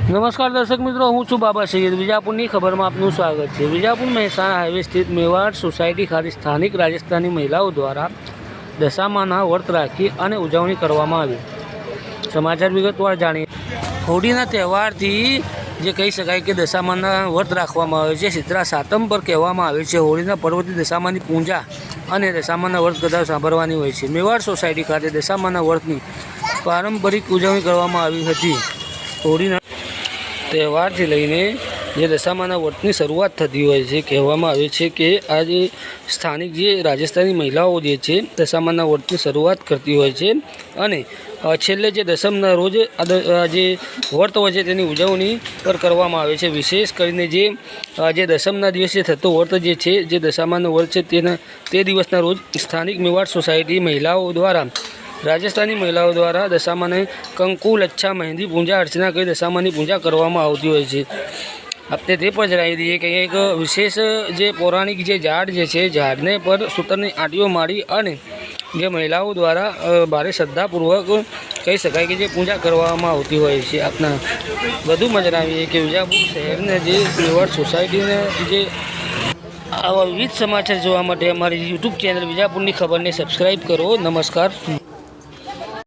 नमस्कार दर्शक मित्रों, हूँ छूँ बाबा सैयद। विजापुरनी खबर में आपનું સ્વાગત છે। विजापुर મહેસાણા હાઈવે સ્થિત મેવાડ સોસાયટી ખાતે સ્થાનિક રાજસ્થાની મહિલાઓ દ્વારા દશામાના વ્રત રાખી અને ઉજવણી કરવામાં આવી। સમાચાર વિગતવાર જાણીએ। હોળીના તહેવારથી જે કહી શકાય કે દશામાના વ્રત રાખવામાં આવે છે। શીતળા સાતમ પર કહેવામાં આવે છે હોળીના પર્વથી દશામાની પૂજા અને દશામાના વ્રત કથા સાંભળવાની હોય છે। મેવાડ સોસાયટી ખાતે દશામાના વ્રતની પારંપરિક ઉજવણી કરવામાં આવી હતી। હોળીના તહેવારથી લઈને જે દશામાના વ્રતની શરૂઆત થતી હોય છે। કહેવામાં આવે છે કે આ જે સ્થાનિક જે રાજસ્થાની મહિલાઓ જે છે દશામાના વ્રતની શરૂઆત કરતી હોય છે અને છેલ્લે જે દસમના રોજ જે વ્રત હોય છે તેની ઉજવણી પર કરવામાં આવે છે। વિશેષ કરીને જે દસમના દિવસે થતો વ્રત જે છે જે દશામાનું વ્રત છે તે દિવસના રોજ સ્થાનિક મેવાડ સોસાયટી મહિલાઓ દ્વારા રાજસ્થાની મહિલાઓ દ્વારા દશામાને કંકુ લચ્છા મહેંદી પૂજા અર્ચના કરી દશામાની પૂજા કરવામાં આવતી હોય છે। આપણે તે પણ જણાવી દઈએ કે એક વિશેષ જે પૌરાણિક જે ઝાડ જે છે ઝાડને પર સૂતરની આંટીઓ મારી અને જે મહિલાઓ દ્વારા ભારે શ્રદ્ધાપૂર્વક કહી શકાય કે જે પૂજા કરવામાં આવતી હોય છે। આપણા વધુમાં જણાવીએ કે વિજાપુર શહેરના જે મેવાડ સોસાયટીને જે આવા વિવિધ સમાચાર જોવા માટે અમારી યુટ્યુબ ચેનલ વિજાપુરની ખબરને સબસ્ક્રાઈબ કરો। નમસ્કાર।